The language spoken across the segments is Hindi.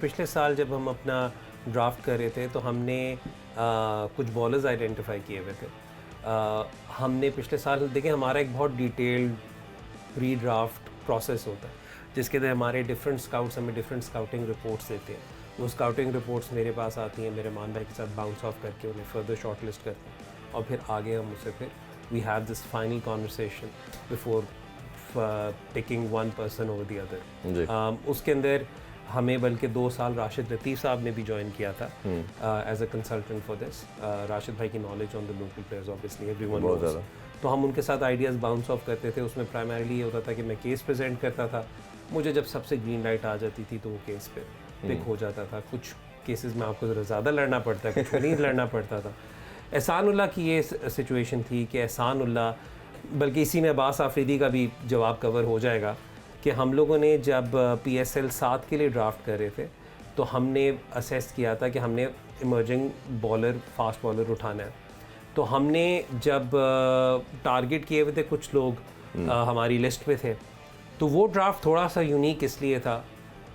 पिछले साल जब हम अपना ड्राफ्ट कर रहे थे तो हमने कुछ बॉलर्स आइडेंटिफाई किए हुए थे। हमने पिछले साल देखें, हमारा एक बहुत डिटेल्ड प्री ड्राफ्ट प्रोसेस होता है जिसके अंदर हमारे डिफरेंट स्काउट्स हमें डिफरेंट स्काउटिंग रिपोर्ट्स देते हैं। वो स्काउटिंग रिपोर्ट्स मेरे पास आती हैं, मेरे मान भाई के साथ बाउंस ऑफ करके उन्हें फर्दर शॉर्ट लिस्ट करते हैं और फिर आगे हम उसे फिर we have this final conversation before picking one person over the other. उसके अंदर हमें बल्कि 2 साल राशिद लतीफ़ साहब ने भी ज्वाइन किया था as a consultant for this. Rashid भाई की knowledge on the local players obviously everyone knows, तो हम उनके साथ आइडियाज़ बाउंस ऑफ करते थे। उसमें प्राइमरीली ये होता था कि मैं केस प्रेजेंट करता था, मुझे जब सबसे ग्रीन लाइट आ जाती थी तो वो केस पे पिक हो जाता था। कुछ केसेस में आपको ज़रा ज़्यादा लड़ना पड़ता है, कुछ नहीं लड़ना पड़ता था। एहसानुल्लाह की ये सिचुएशन थी कि एहसानुल्लाह, बल्कि इसी में अब्बास आफरीदी का भी जवाब कवर हो जाएगा कि हम लोगों ने जब PSL 7 के लिए ड्राफ्ट कर रहे थे तो हमने असेस किया था कि हमने इमर्जिंग बॉलर, फास्ट बॉलर उठाना है। तो हमने जब टारगेट किए हुए थे कुछ लोग हमारी लिस्ट पे थे, तो वो ड्राफ्ट थोड़ा सा यूनिक इसलिए था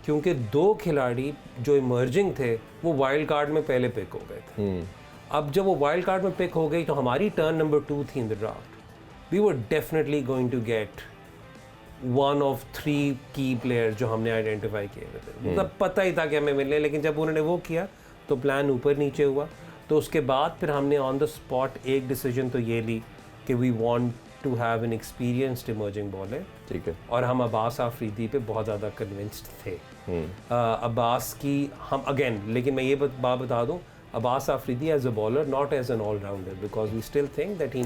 क्योंकि 2 खिलाड़ी जो इमर्जिंग थे वो वाइल्ड कार्ड में पहले पिक हो गए थे। अब जब वो वाइल्ड कार्ड में पिक हो गई तो हमारी टर्न नंबर 2 थी in the draft. We were definitely going to get one of 3 की प्लेयर्स जो हमने आइडेंटिफाई किए हुए थे। मतलब पता ही था कि हमें मिलने, लेकिन जब उन्होंने वो किया तो प्लान ऊपर नीचे हुआ। तो उसके बाद फिर हमने ऑन द स्पॉट एक डिसीजन तो ये ली कि we want to have an experienced emerging bowler. ठीक है। और हम अब्बास आफरीदी पे बहुत ज़्यादा कन्विंस्ड थे। अब्बास की हम अगेन, लेकिन मैं ये बात बता दूँ, Abbas Afridi as a bowler, not as an all-rounder, because we still think that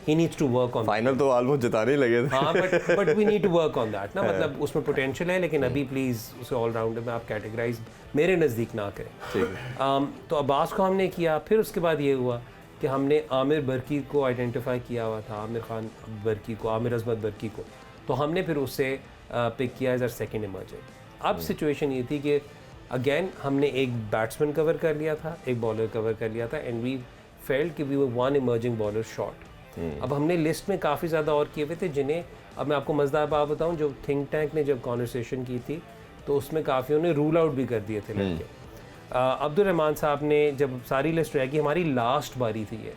he needs to work on. Final तो almost जिताने लगे थे। हाँ, but we need to work on that ना, मतलब उसमें potential है, लेकिन अभी please उसे all-rounder में आप categorize मेरे नज़दीक ना करें। ठीक है। तो अब्बास को हमने किया, फिर उसके बाद ये हुआ कि हमने आमिर बरकी को आइडेंटिफाई किया हुआ था, आमिर खान बरकी को, आमिर अजमत बरकी को, तो हमने फिर उससे पिक किया एज अ सेकेंड इमर्जिंग। अब सिचुएशन ये थी कि अगेन हमने एक बैट्समैन कवर कर लिया था, एक बॉलर कवर कर लिया था, एंड वी फेल्ट कि we were one emerging bowler short. अब हमने लिस्ट में काफ़ी ज़्यादा और किए हुए थे जिन्हें, अब मैं आपको मज़ेदार बात बताऊं, जो थिंक टैंक ने जब कॉन्वर्सेशन की थी तो उसमें काफ़ियों ने रूल आउट भी कर दिए थे लड़के। अब्दुल रहमान साहब ने जब सारी लिस्ट रहेगी, हमारी लास्ट बारी थी ये,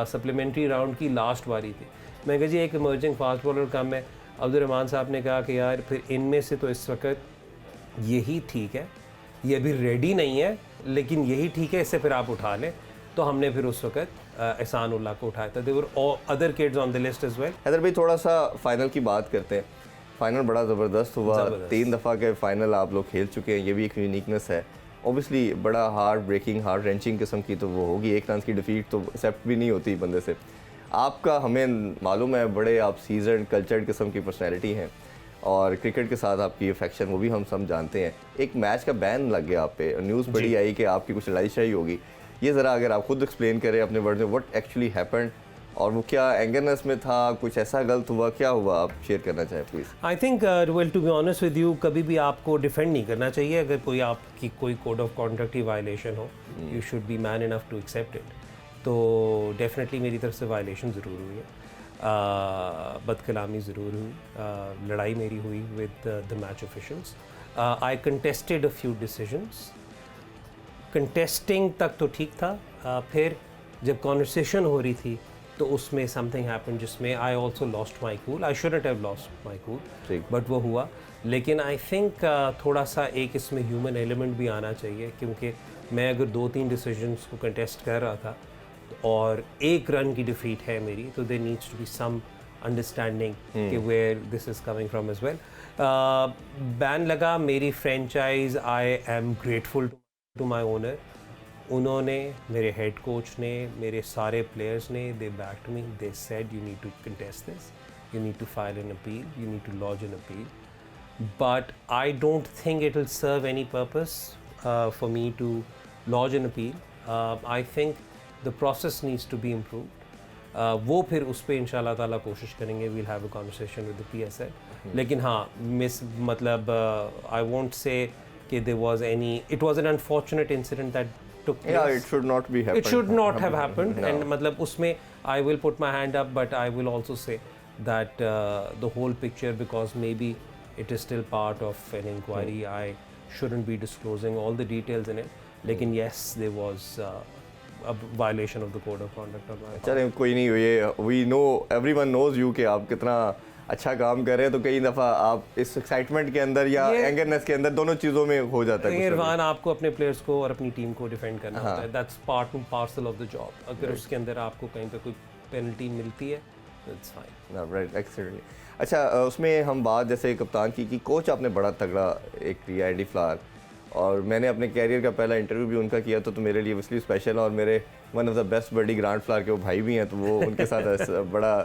सप्लीमेंट्री राउंड की लास्ट बारी थी, मैं कहा जी एक इमर्जिंग फास्ट बॉलर कम है। अब्दुल रहमान साहब ने कहा कि यार फिर इनमें से तो इस वक्त यही ठीक है, ये अभी रेडी नहीं है, लेकिन यही ठीक है, इससे फिर आप उठा लें। तो हमने फिर उस वक्त एहसानुल्लाह को उठाया था। There were other kids on the list as well. Haider भाई, थोड़ा सा फाइनल की बात करते हैं। फाइनल बड़ा ज़बरदस्त हुआ, 3 दफ़ा के फाइनल आप लोग खेल चुके हैं, ये भी एक यूनिकनेस है। ऑब्वियसली बड़ा हार्ड ब्रेकिंग, हार्ड रेंचिंग किस्म की तो वो होगी, 1 रन की डिफीट तो एक्सेप्ट भी नहीं होती बंदे से। आपका हमें मालूम है, बड़े आप सीजन कल्चर्ड किस्म की पर्सनैलिटी हैं और क्रिकेट के साथ आपकी अफेक्शन वो भी हम सब जानते हैं। एक मैच का बैन लग गया आप पे, न्यूज़ बड़ी आई कि आपकी कुछ लड़ाई शड़ाई होगी। ये ज़रा अगर आप खुद एक्सप्लेन करें अपने वर्ड में, व्हाट एक्चुअली हैपेंड, और वो क्या एंगरनेस में था, कुछ ऐसा गलत हुआ, क्या हुआ, आप शेयर करना चाहें please. I think well, to be honest with you, कभी भी आपको डिफेंड नहीं करना चाहिए। अगर कोई आपकी कोई कोड ऑफ कॉन्डक्ट की वायलेशन हो, you should be man enough to accept it. तो डेफिनेटली मेरी तरफ से वायलेशन ज़रूर हुई है, बदकलामी ज़रूर हुई, लड़ाई मेरी हुई with the match officials. I contested a few decisions. Contesting तक तो ठीक था, फिर जब कॉन्वर्सेशन हो रही थी तो उसमें समथिंग हैपेंड जिसमें I also lost my cool. I shouldn't have lost my cool, but वो हुआ। लेकिन आई थिंक थोड़ा सा एक इसमें ह्यूमन एलिमेंट भी आना चाहिए, क्योंकि मैं अगर 2-3 डिसीजंस को कंटेस्ट कर रहा था और 1 रन की डिफीट है मेरी, तो there needs to be some understanding कि where this is coming from as well. Ban लगा, मेरी franchise, I am grateful to my owner. उन्होंने, मेरे हेड कोच ने, मेरे सारे प्लेयर्स ने, they backed me, they said you need to contest this, you need to file an appeal, you need to launch an appeal, but I don't think it will serve any purpose for me to launch an appeal. I think the process needs to be improved. वो फिर उस पर इंशाल्लाह ताला कोशिश करेंगे, we'll have a conversation with the PSL. लेकिन हाँ, मतलब I won't say कि there was any, it was an unfortunate incident that took place. Yeah, it should not be happened. It should not have happened. No. And मतलब उसमें I will put my hand up, but I will also say that the whole picture, because maybe it is still part of an inquiry, I shouldn't be disclosing all the details in it. लेकिन yes, there was a violation of the code of conduct on my part. चलें कोई नहीं, ये we know everyone knows you कि आप कितना अच्छा काम कर रहे हैं, तो कई दफ़ा आप इस एक्साइटमेंट के अंदर या एंगरनेस के अंदर दोनों चीज़ों में हो जाता है। इरफान, आपको अपने प्लेयर्स को और अपनी टीम को डिफेंड करना होता है, that's part and parcel of the job. अगर उसके अंदर आपको कहीं पे कोई पेनल्टी मिलती है, दैट्स फाइन। Right, excellently. अच्छा, उसमें हम बात जैसे कप्तान की कि कोच आपने बड़ा तगड़ा एक किया, एंडी फ्लावर, और मैंने अपने कैरियर का पहला इंटरव्यू भी उनका किया, तो मेरे लिए इसलिए स्पेशल है, और मेरे one of the best buddy grand flower के वो भाई भी हैं, तो वो उनके साथ बड़ा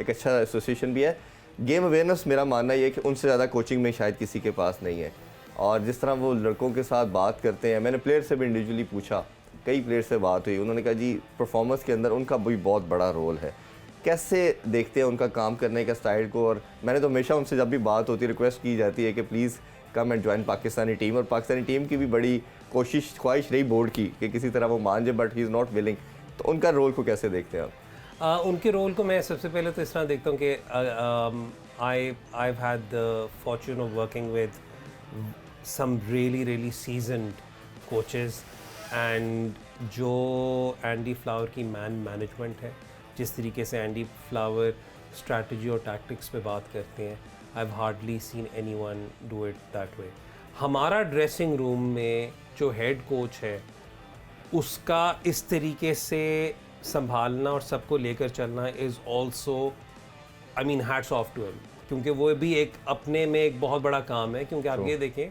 एक अच्छा एसोसिएशन भी है। गेम अवेयरनेस मेरा मानना ये है कि उनसे ज़्यादा कोचिंग में शायद किसी के पास नहीं है, और जिस तरह वो लड़कों के साथ बात करते हैं, मैंने प्लेयर से भी इंडिविजुअली पूछा, कई प्लेयर से बात हुई, उन्होंने कहा जी परफॉर्मेंस के अंदर उनका भी बहुत बड़ा रोल है। कैसे देखते हैं उनका काम करने का स्टाइल को? और मैंने तो हमेशा उनसे जब भी बात होती है रिक्वेस्ट की जाती है कि please come and join Pakistani team, और पाकिस्तानी टीम की भी बड़ी ख्वाहिश रही बोर्ड की कि किसी तरह वो मान जाए, but he is not willing. तो उनका रोल को कैसे देखते हैं आप? उनके रोल को मैं सबसे पहले तो इस तरह देखता हूँ कि I've had the fortune of working with some really seasoned coaches, and जो एंडी फ्लावर की मैनेजमेंट है, जिस तरीके से एंडी फ्लावर स्ट्रैटेजी और टैक्टिक्स पे बात करते हैं, I've hardly seen anyone do it that way. हमारा ड्रेसिंग रूम में जो हेड कोच है, उसका इस तरीके से संभालना और सबको लेकर चलना is also, I mean hats off to him, क्योंकि वो भी एक अपने में एक बहुत बड़ा काम है। क्योंकि आप ये देखें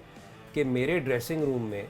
कि मेरे ड्रेसिंग रूम में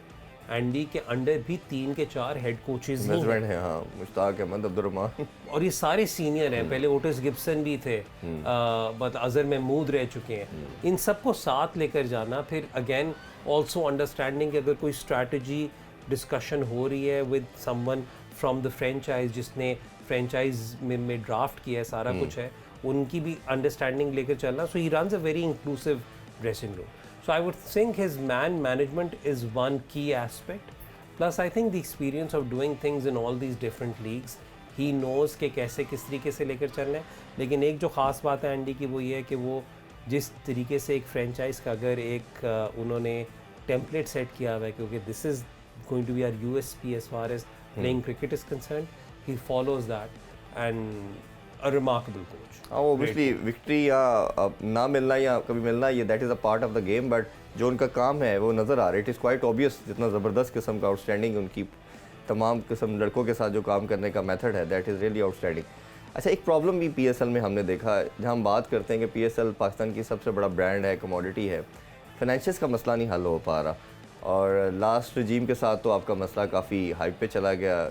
एंडी के अंडर भी 3 के 4 हेड कोचेज हैं, हाँ, मुश्ताक अहमद, अब्दुर्रहमान, और ये सारे सीनियर हैं। पहले ओटिस गिब्सन भी थे, बट अजहर महमूद रह चुके हैं। इन सबको साथ लेकर जाना, फिर अगेन ऑल्सो अंडरस्टैंडिंग कि अगर कोई स्ट्रैटेजी डिस्कशन हो रही है with someone from the franchise, जिसने फ्रेंचाइज में ड्राफ्ट किया है, सारा कुछ है, उनकी भी अंडरस्टैंडिंग लेकर चलना। So he runs a very inclusive dressing room. So I would think his man management is one key aspect. Plus I think the experience of doing things in all these different leagues, he knows कि कैसे किस तरीके से लेकर चलना है। लेकिन एक जो ख़ास बात है एंडी की, वो ये है कि वो जिस तरीके से एक फ्रेंचाइज का अगर एक उन्होंने टेम्पलेट सेट किया हुआ है, क्योंकि this is going to be our USP as far as playing cricket is concerned, he follows that, and a remarkable coach. हाँ, ऑब्वियसली विक्ट्री या ना मिलना या कभी मिलना, ये that is a part of the game, but जो उनका काम है वो नज़र आ रहा है। इट इज़ क्वाइट ऑब्वियस, जितना ज़बरदस्त किस्म का आउटस्टैंडिंग उनकी तमाम किस्म लड़कों के साथ जो काम करने का मेथड है, दैट इज़ रियली आउटस्टैंडिंग। अच्छा, एक प्रॉब्लम भी PSL में हमने देखा, जहाँ हम बात करते हैं कि PSL पाकिस्तान की सबसे बड़ा ब्रांड है, कमोडिटी है, फाइनेंशियल्स का मसला नहीं हल हो पा रहा, और लास्ट रजीम के साथ तो आपका मसला काफ़ी हाइप पे चला गया,